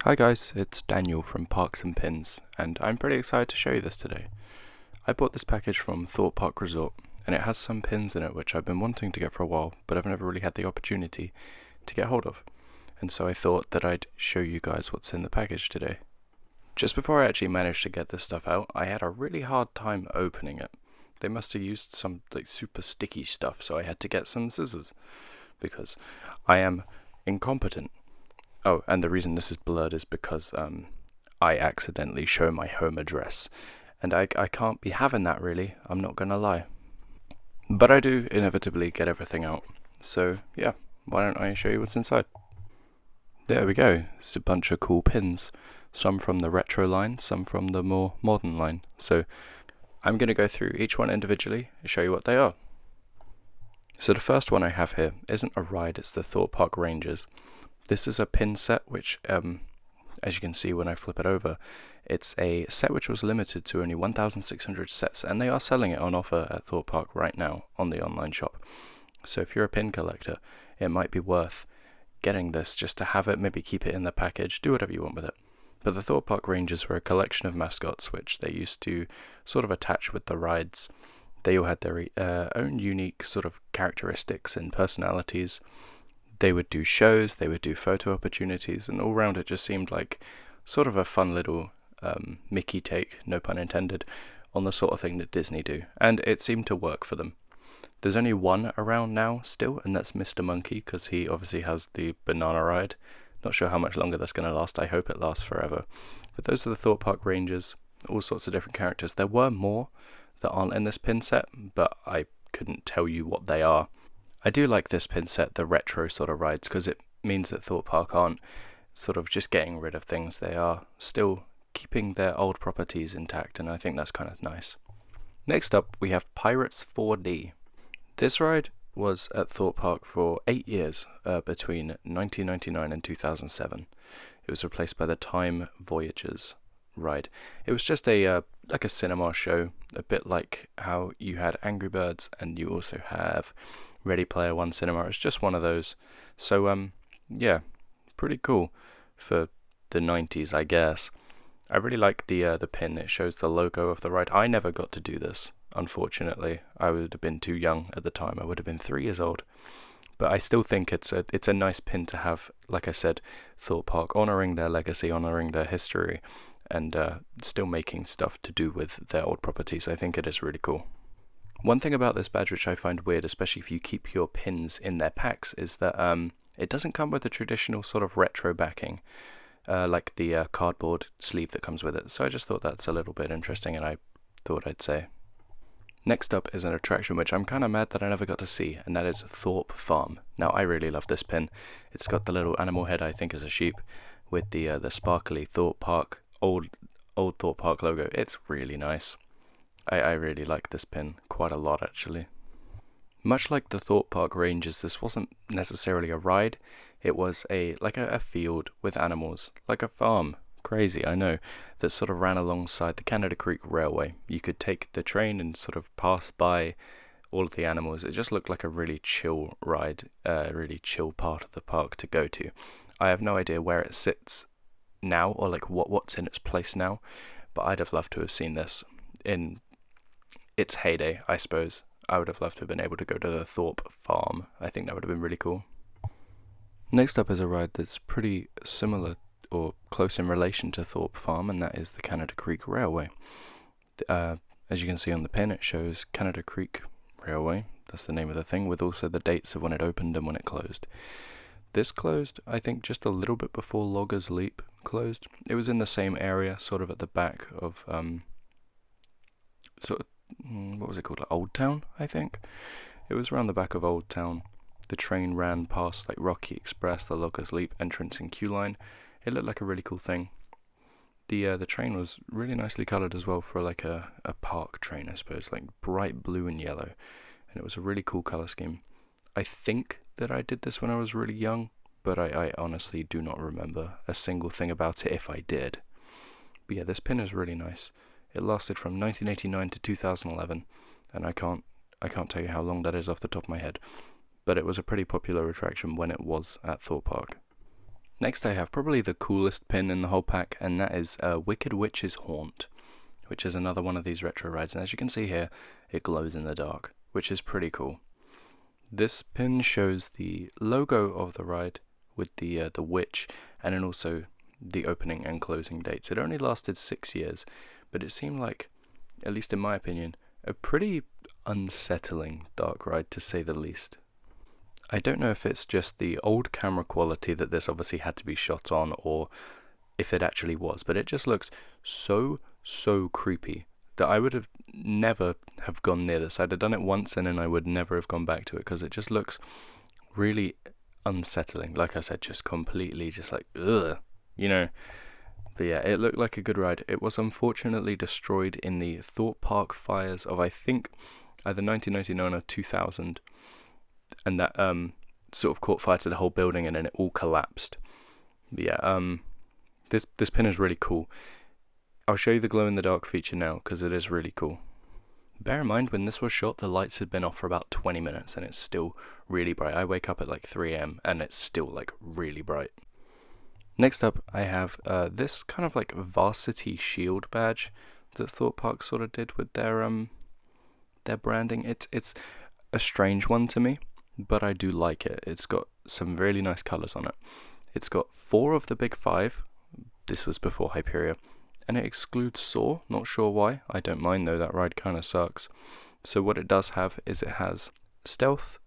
Hi guys, it's Daniel from Parks and Pins, and I'm pretty excited to show you this today. I bought this package from Thorpe Park Resort, and it has some pins in it which I've been wanting to get for a while, but I've never really had the opportunity to get hold of. And so I thought that I'd show you guys what's in the package today. Just before I actually managed to get this stuff out, I had a really hard time opening it. They must have used some super sticky stuff, so I had to get some scissors, because I am incompetent. Oh, and the reason this is blurred is because I accidentally show my home address. And I can't be having that really, I'm not gonna lie. But I do inevitably get everything out. So yeah, why don't I show you what's inside? There we go, it's a bunch of cool pins. Some from the retro line, some from the more modern line. So I'm gonna go through each one individually and show you what they are. So the first one I have here isn't a ride, it's the Thorpe Park Rangers. This is a pin set which, as you can see when I flip it over, it's a set which was limited to only 1,600 sets, and they are selling it on offer at Thorpe Park right now on the online shop. So if you're a pin collector, it might be worth getting this just to have it, maybe keep it in the package, do whatever you want with it. But the Thorpe Park Rangers were a collection of mascots which they used to sort of attach with the rides. They all had their own unique sort of characteristics and personalities. They would do shows, they would do photo opportunities, and all around it just seemed like sort of a fun little Mickey take, no pun intended, on the sort of thing that Disney do, and it seemed to work for them. There's only one around now still, and that's Mr. Monkey, because he obviously has the banana ride. Not sure how much longer that's going to last, I hope it lasts forever. But those are the Thorpe Park Rangers, all sorts of different characters. There were more that aren't in this pin set, but I couldn't tell you what they are. I do like this pin set, the retro sort of rides, because it means that Thorpe Park aren't sort of just getting rid of things. They are still keeping their old properties intact, and I think that's kind of nice. Next up, we have Pirates 4D. This ride was at Thorpe Park for 8 years, between 1999 and 2007. It was replaced by the Time Voyagers ride. It was just a like a cinema show, a bit like how you had Angry Birds and you also have Ready Player One cinema. It's just one of those. So yeah, pretty cool for the 90s, I guess. I really like the pin. It shows the logo of the ride. I never got to do this, unfortunately. I would have been too young at the time. I would have been 3 years old. But I still think it's a nice pin to have. Like I said, Thorpe Park honouring their legacy, honouring their history, and still making stuff to do with their old properties. I think it is really cool. One thing about this badge which I find weird, especially if you keep your pins in their packs, is that it doesn't come with a traditional sort of retro backing, like the cardboard sleeve that comes with it. So I just thought that's a little bit interesting, and I thought I'd say. Next up is an attraction which I'm kind of mad that I never got to see, and that is Thorpe Farm. Now I really love this pin. It's got the little animal head, I think is a sheep, with the sparkly Thorpe Park, old Thorpe Park logo. It's really nice. I really like this pin quite a lot, actually. Much like the Thorpe Park Rangers, this wasn't necessarily a ride. It was like a field with animals, like a farm. Crazy, I know, that sort of ran alongside the Canada Creek Railway. You could take the train and sort of pass by all of the animals. It just looked like a really chill ride, a really chill part of the park to go to. I have no idea where it sits now, or like what's in its place now, but I'd have loved to have seen this in its heyday, I suppose. I would have loved to have been able to go to the Thorpe Farm. I think that would have been really cool. Next up is a ride that's pretty similar or close in relation to Thorpe Farm, and that is the Canada Creek Railway. As you can see on the pin, it shows Canada Creek Railway, that's the name of the thing, with also the dates of when it opened and when it closed. This closed, I think, just a little bit before Loggers Leap closed. It was in the same area, sort of at the back of, what was it called, Old Town, I think? It was around the back of Old Town. The train ran past like Rocky Express, the Loggers Leap entrance and queue line. It looked like a really cool thing. The train was really nicely coloured as well for like a park train, I suppose, like bright blue and yellow. And it was a really cool colour scheme. I think that I did this when I was really young, but I honestly do not remember a single thing about it if I did. But yeah, this pin is really nice. It lasted from 1989 to 2011, and I can't tell you how long that is off the top of my head, but it was a pretty popular attraction when it was at Thorpe Park. Next I have probably the coolest pin in the whole pack, and that is Wicked Witch's Haunt, which is another one of these retro rides, and as you can see here, it glows in the dark, which is pretty cool. This pin shows the logo of the ride with the witch, and then also the opening and closing dates. It only lasted 6 years, but it seemed like, at least in my opinion, a pretty unsettling dark ride to say the least. I don't know if it's just the old camera quality that this obviously had to be shot on, or if it actually was, but it just looks so creepy that I would have never have gone near this. I'd have done it once and then I would never have gone back to it, because it just looks really unsettling. Like I said, just completely just like, ugh, you know. But yeah, it looked like a good ride. It was unfortunately destroyed in the Thorpe Park fires of, I think, either 1999 or 2000, and that sort of caught fire to the whole building and then it all collapsed. But yeah, this pin is really cool. I'll show you the glow in the dark feature now, because it is really cool. Bear in mind, when this was shot, the lights had been off for about 20 minutes and it's still really bright. I wake up at like 3 AM and it's still like really bright. Next up, I have this kind of like varsity shield badge that Thorpe Park sort of did with their branding. It's a strange one to me, but I do like it. It's got some really nice colours on it. It's got 4 of the big 5. This was before Hyperia. And it excludes Saw, not sure why. I don't mind though, that ride kind of sucks. So what it does have is it has Stealth,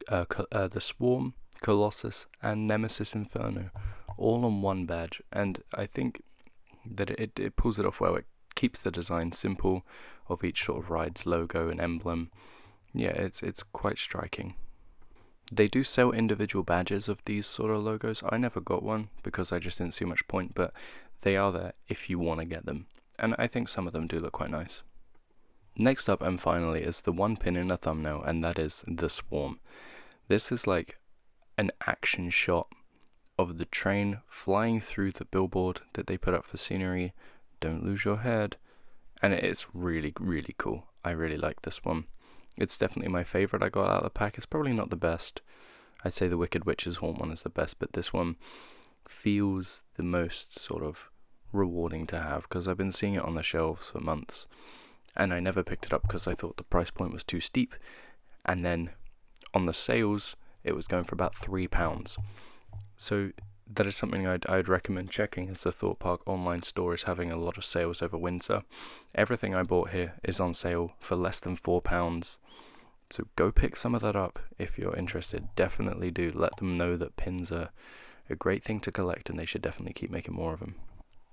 the Swarm, Colossus, and Nemesis Inferno, all on one badge. And I think that it pulls it off well. It keeps the design simple of each sort of ride's logo and emblem. Yeah, it's quite striking. They do sell individual badges of these sort of logos. I never got one because I just didn't see much point, but they are there if you want to get them, and I think some of them do look quite nice. Next up and finally is the one pin in a thumbnail, and that is the Swarm. This is like an action shot of the train flying through the billboard that they put up for scenery, Don't Lose Your Head, and it's really cool. I really like this one. It's definitely my favourite I got out of the pack. It's probably not the best. I'd say the Wicked Witch's Haunt one is the best, but this one feels the most sort of rewarding to have, because I've been seeing it on the shelves for months and I never picked it up because I thought the price point was too steep, and then on the sales it was going for about £3. So that is something I'd recommend checking, as the Thorpe Park online store is having a lot of sales over winter. Everything I bought here is on sale for less than £4, so go pick some of that up if you're interested. Definitely do. Let them know that pins are a great thing to collect and they should definitely keep making more of them.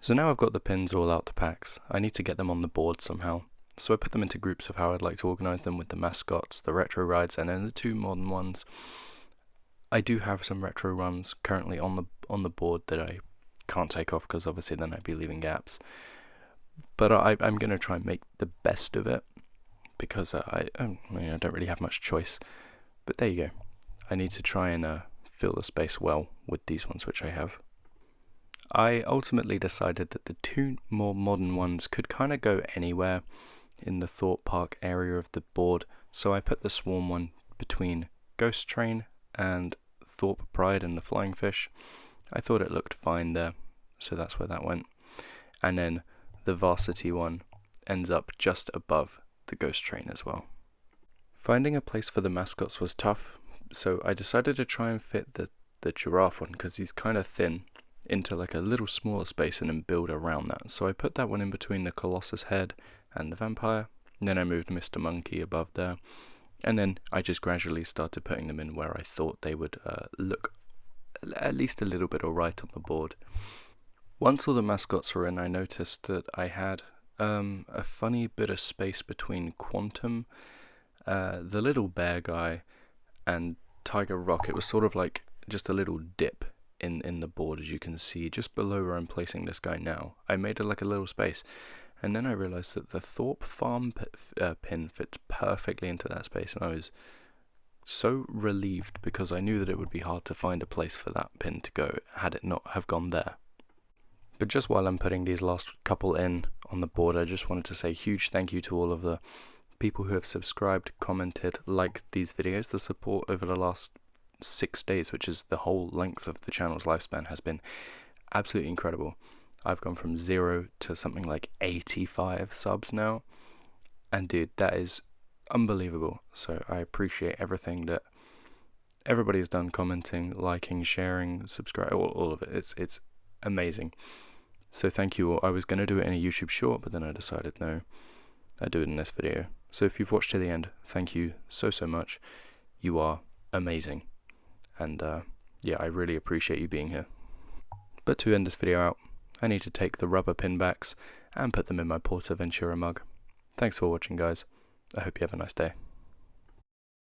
So now I've got the pins all out the packs, I need to get them on the board somehow. So I put them into groups of how I'd like to organise them, with the mascots, the retro rides, and then the 2 modern ones. I do have some retro runs currently on the board that I can't take off because obviously then I'd be leaving gaps. But I'm going to try and make the best of it, because I don't really have much choice. But there you go. I need to try and fill the space well with these ones which I have. I ultimately decided that the 2 more modern ones could kind of go anywhere in the Thorpe Park area of the board, so I put the Swarm one between Ghost Train and Thorpe Pride and the Flying Fish. I thought it looked fine there, so that's where that went. And then the Varsity one ends up just above the Ghost Train as well. Finding a place for the mascots was tough, so I decided to try and fit the giraffe one, because he's kind of thin, into like a little smaller space and then build around that. So I put that one in between the Colossus head and the vampire, and then I moved Mr. Monkey above there, and then I just gradually started putting them in where I thought they would look at least a little bit alright on the board. Once all the mascots were in, I noticed that I had a funny bit of space between Quantum, the little bear guy, and Tiger Rock. It was sort of like just a little dip in the board, as you can see just below where I'm placing this guy now. I made it like a little space, and then I realized that the Thorpe Farm pin fits perfectly into that space, and I was so relieved, because I knew that it would be hard to find a place for that pin to go had it not have gone there. But just while I'm putting these last couple in on the board, I just wanted to say a huge thank you to all of the people who have subscribed, commented, liked these videos. The support over the last 6 days, which is the whole length of the channel's lifespan, has been absolutely incredible. I've gone from 0 to something like 85 subs now, and dude, that is unbelievable. So I appreciate everything that everybody's done, commenting, liking, sharing, subscribe, all of it. It's amazing. So thank you all. I was going to do it in a YouTube short, but then I decided no, I'd do it in this video. So if you've watched to the end, thank you so much. You are amazing. And yeah, I really appreciate you being here. But to end this video out, I need to take the rubber pin backs and put them in my Portaventura mug. Thanks for watching, guys. I hope you have a nice day.